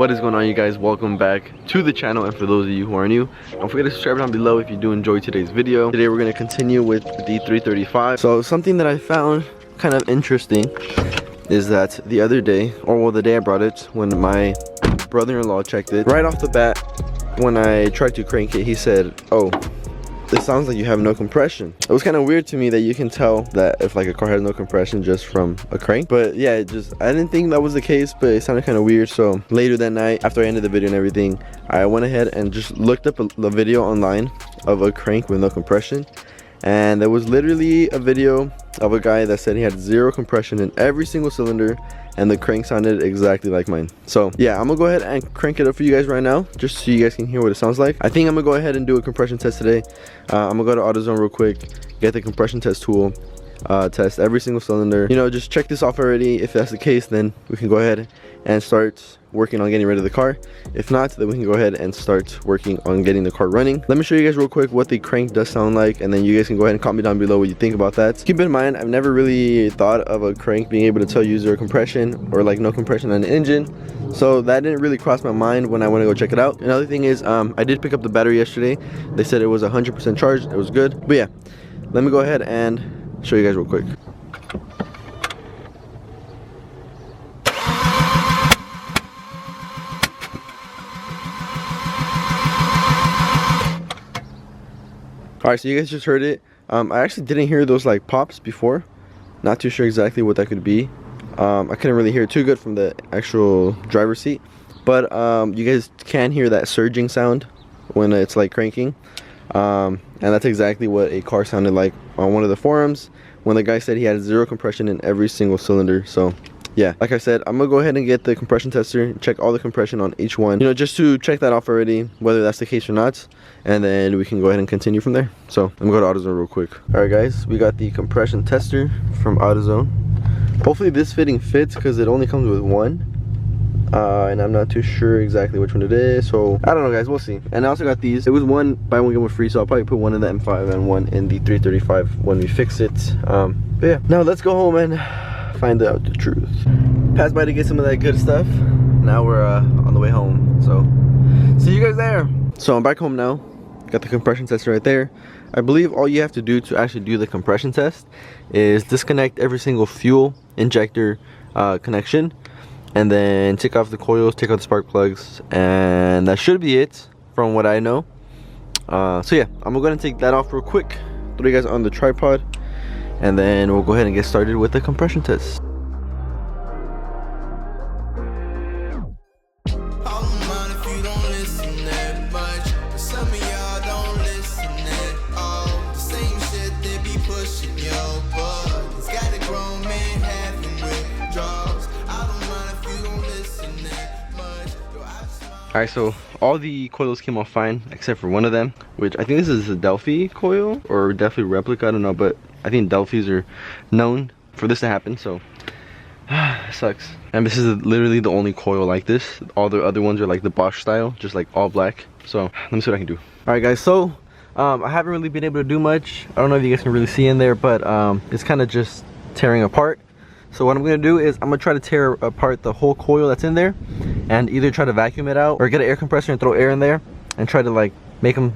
What is going on, you guys? Welcome back to the channel, and for those of you who are new, don't forget to subscribe down below if you do enjoy today's video. Today we're going to continue with the D335. So something that I found kind of interesting is that the other day, or well, the day I brought it, when my brother-in-law checked it, right off the bat when I tried to crank it, he said, "Oh, this sounds like you have no compression." It was kind of weird to me that you can tell that if like a car has no compression just from a crank. But yeah, I didn't think that was the case, but it sounded kind of weird. So later that night, after I ended the video and everything, I went ahead and just looked up the video online of a crank with no compression. And there was literally a video of a guy that said he had zero compression in every single cylinder, and the crank sounded exactly like mine. So yeah, I'm gonna go ahead and crank it up for you guys right now, just so you guys can hear what it sounds like. I think I'm gonna go ahead and do a compression test today. I'm gonna go to AutoZone real quick, get the compression test tool, test every single cylinder, you know, just check this off already. If that's the case, then we can go ahead and start working on getting rid of the car. If not, then we can go ahead and start working on getting the car running. Let me show you guys real quick what the crank does sound like, and then you guys can go ahead and comment down below what you think about that. Keep in mind, I've never really thought of a crank being able to tell you zero compression or like no compression on the engine, so that didn't really cross my mind when I went to go check it out. Another thing is, I did pick up the battery yesterday. They said it was 100% charged. It was good. But yeah, let me go ahead and show you guys real quick. Alright, so you guys just heard it. I actually didn't hear those like pops before. Not too sure exactly what that could be. I couldn't really hear it too good from the actual driver's seat. But you guys can hear that surging sound when it's like cranking. And that's exactly what a car sounded like on one of the forums when the guy said he had zero compression in every single cylinder. So yeah, like I said, I'm gonna go ahead and get the compression tester, check all the compression on each one, you know, just to check that off already, whether that's the case or not, and then we can go ahead and continue from there. So I'm gonna go to AutoZone real quick. All right guys, we got the compression tester from AutoZone. Hopefully this fitting fits, because it only comes with one, and I'm not too sure exactly which one it is, so I don't know guys, we'll see. And I also got these. It was one buy one get one free, so I'll probably put one in the M5 and one in the 335 when we fix it. But yeah, now let's go home and find out the truth. Passed by to get some of that good stuff. Now we're on the way home, so see you guys there. So I'm back home now. Got the compression tester right there. I believe all you have to do to actually do the compression test is disconnect every single fuel injector connection, and then take off the coils, take out the spark plugs, and that should be it from what I know. So yeah, I'm gonna take that off real quick, throw you guys on the tripod, and then we'll go ahead and get started with the compression test. Alright, so all the coils came off fine except for one of them, which I think this is a Delphi coil, or definitely replica, I don't know, but I think Delphis are known for this to happen, so it sucks. And this is literally the only coil like this. All the other ones are like the Bosch style, just like all black. So let me see what I can do. Alright guys, so I haven't really been able to do much. I don't know if you guys can really see in there, but it's kind of just tearing apart. So what I'm gonna do is I'm gonna try to tear apart the whole coil that's in there, and either try to vacuum it out or get an air compressor and throw air in there and try to like make them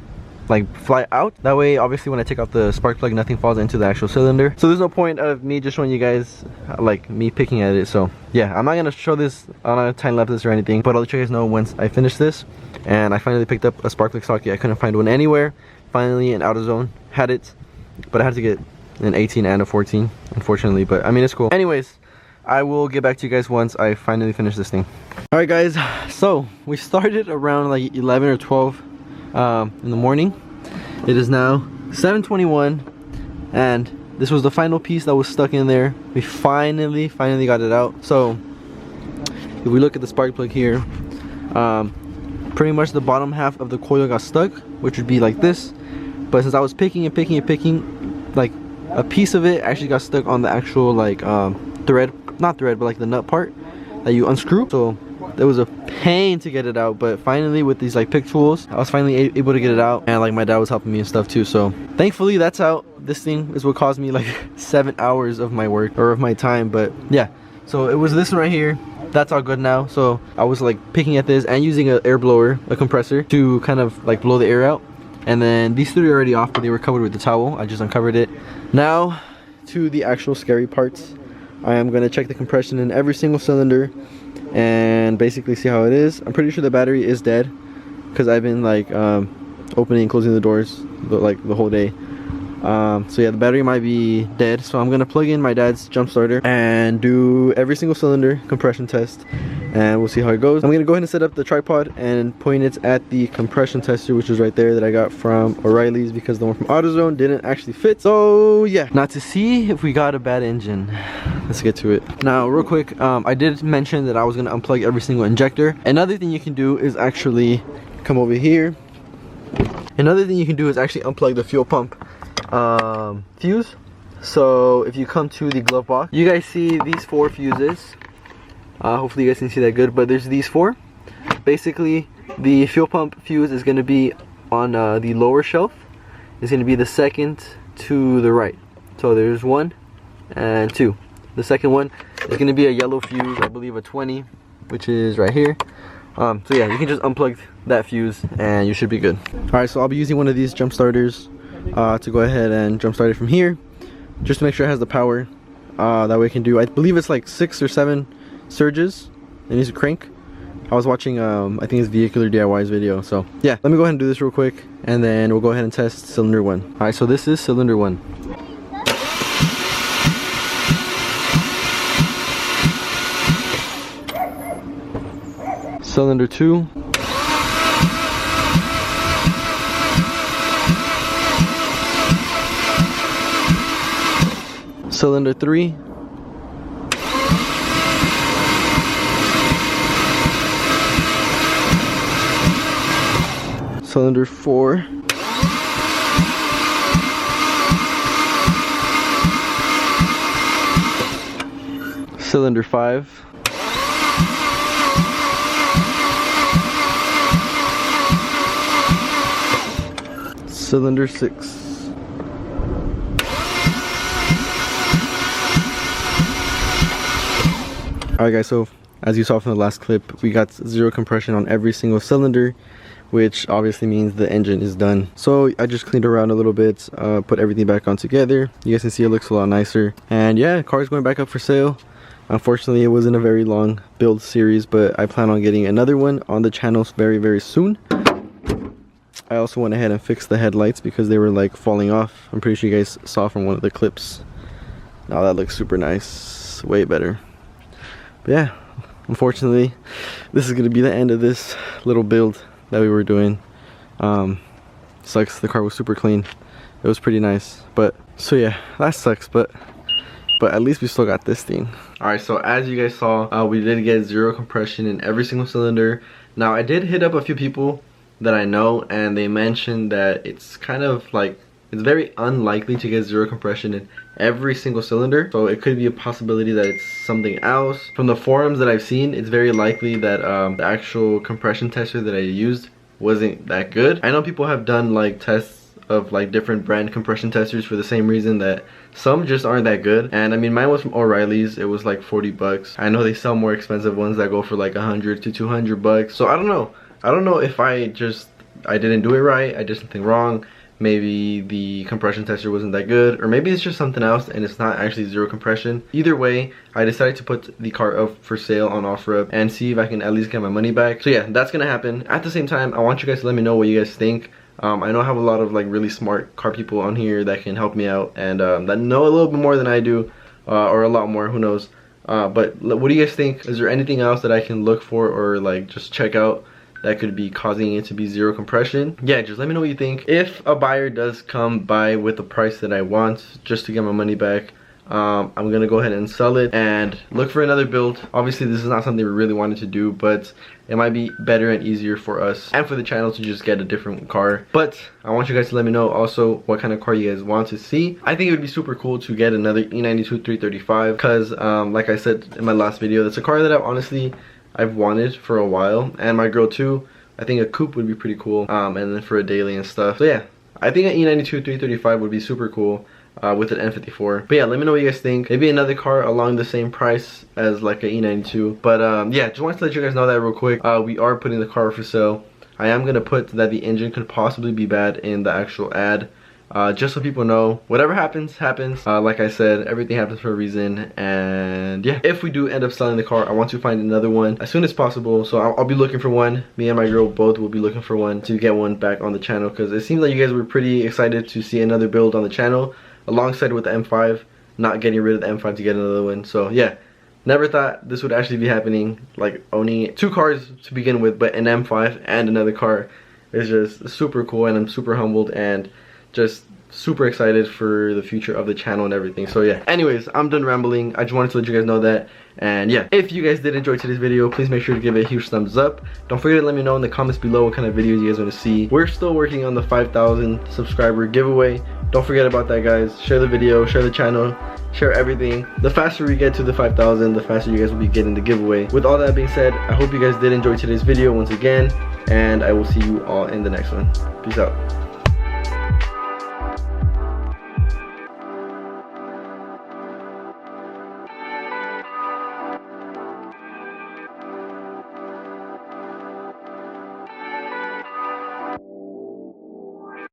like fly out. That way obviously when I take out the spark plug, nothing falls into the actual cylinder. So there's no point of me just showing you guys like me picking at it. So yeah, I'm not gonna show this on a time lapse this or anything, but I'll let you guys know once I finish this. And I finally picked up a spark plug socket. I couldn't find one anywhere. Finally an AutoZone had it, but I had to get an 18 and a 14 unfortunately, but I mean it's cool. Anyways, I will get back to you guys once I finally finish this thing. All right guys, so we started around like 11 or 12 in the morning. It is now 7:21, and this was the final piece that was stuck in there. We finally got it out. So if we look at the spark plug here, pretty much the bottom half of the coil got stuck, which would be like this. But since I was picking, like a piece of it actually got stuck on the actual like thread, not thread, but like the nut part that you unscrew. So it was a pain to get it out, but finally with these like pick tools, I was finally able to get it out, and like my dad was helping me and stuff too. So thankfully that's out. This thing is what caused me like 7 hours of my work, or of my time. But yeah, so it was this one right here. that's all good now. So I was like picking at this and using an air blower, a compressor, to kind of like blow the air out. And then these three are already off, but they were covered with the towel. I just uncovered it. Now to the actual scary parts. I am gonna check the compression in every single cylinder and basically see how it is. I'm pretty sure the battery is dead because I've been like opening and closing the doors like the whole day. So yeah, the battery might be dead, so I'm gonna plug in my dad's jump starter and do every single cylinder compression test, and we'll see how it goes. I'm gonna go ahead and set up the tripod and point it at the compression tester, which is right there, that I got from O'Reilly's because the one from AutoZone didn't actually fit. So yeah, now to see if we got a bad engine, let's get to it. Now real quick, I did mention that I was gonna unplug every single injector. Another thing you can do is actually come over here. Another thing you can do is actually unplug the fuel pump fuse. So if you come to the glove box, you guys see these 4 fuses. Hopefully you guys can see that good, but there's these 4. Basically the fuel pump fuse is going to be on the lower shelf. It's going to be the second to the right. So there's 1 and 2. The second one is going to be a yellow fuse, I believe a 20, which is right here. So yeah, you can just unplug that fuse and you should be good. Alright, so I'll be using one of these jump starters to go ahead and jump start it from here, just to make sure it has the power. That way it can do, I believe it's like 6 or 7 surges. It needs a crank. I was watching I think it's Vehicular DIY's video. So yeah, let me go ahead and do this real quick and then we'll go ahead and test cylinder 1. Alright, so this is cylinder 1. Cylinder 2. Cylinder 3. Cylinder 4. Cylinder 5. Cylinder 6. Alright guys, so as you saw from the last clip, we got 0 compression on every single cylinder, which obviously means the engine is done. So I just cleaned around a little bit, put everything back on together. You guys can see it looks a lot nicer. And yeah, car is going back up for sale. Unfortunately, it wasn't a very long build series, but I plan on getting another one on the channel very, very soon. I also went ahead and fixed the headlights because they were like falling off. I'm pretty sure you guys saw from one of the clips. Now that looks super nice, way better. But yeah, unfortunately, this is going to be the end of this little build that we were doing. Sucks, the car was super clean. It was pretty nice. But so yeah, that sucks, but at least we still got this thing. Alright, so as you guys saw, we did get 0 compression in every single cylinder. Now I did hit up a few people that I know, and they mentioned that it's kind of like, it's very unlikely to get 0 compression in every single cylinder. So it could be a possibility that it's something else. From the forums that I've seen, it's very likely that the actual compression tester that I used wasn't that good. I know people have done like tests of like different brand compression testers for the same reason, that some just aren't that good. And I mean, mine was from O'Reilly's. It was like 40 bucks. I know they sell more expensive ones that go for like 100 to 200 bucks. So I don't know if I didn't do it right, I did something wrong. Maybe the compression tester wasn't that good, or maybe it's just something else and it's not actually 0 compression. Either way, I decided to put the car up for sale on OfferUp and see if I can at least get my money back. So yeah, that's gonna happen. At the same time, I want you guys to let me know what you guys think. I know I have a lot of like really smart car people on here that can help me out, and that know a little bit more than I do, or a lot more, who knows. But what do you guys think? Is there anything else that I can look for or like just check out that could be causing it to be 0 compression? Yeah, just let me know what you think. If a buyer does come by with the price that I want just to get my money back, I'm gonna go ahead and sell it and look for another build. Obviously this is not something we really wanted to do, but it might be better and easier for us and for the channel to just get a different car. But I want you guys to let me know also what kind of car you guys want to see. I think it would be super cool to get another E92 335 because like I said in my last video, that's a car that I've wanted for a while, and my girl too. I think a coupe would be pretty cool, and then for a daily and stuff. So yeah, I think an E92 335 would be super cool. with an N54. But yeah, let me know what you guys think. Maybe another car along the same price as like an E92. But yeah, just wanted to let you guys know that real quick. We are putting the car for sale. I am gonna put that the engine could possibly be bad in the actual ad. Just so people know, whatever happens, happens. Like I said, everything happens for a reason. And yeah, if we do end up selling the car, I want to find another one as soon as possible. So I'll be looking for one. Me and my girl both will be looking for one to get one back on the channel, because it seems like you guys were pretty excited to see another build on the channel alongside with the M5, not getting rid of the M5 to get another one. So yeah, never thought this would actually be happening, like owning 2 cars to begin with, but an M5 and another car is just super cool, and I'm super humbled and just super excited for the future of the channel and everything. So yeah, anyways, I'm done rambling. I just wanted to let you guys know that. And yeah, if you guys did enjoy today's video, please make sure to give it a huge thumbs up. Don't forget to let me know in the comments below what kind of videos you guys want to see. We're still working on the 5,000 subscriber giveaway. Don't forget about that, guys. Share the video, share the channel, share everything. The faster we get to the 5,000, the faster you guys will be getting the giveaway. With all that being said, I hope you guys did enjoy today's video once again, and I will see you all in the next one. Peace out.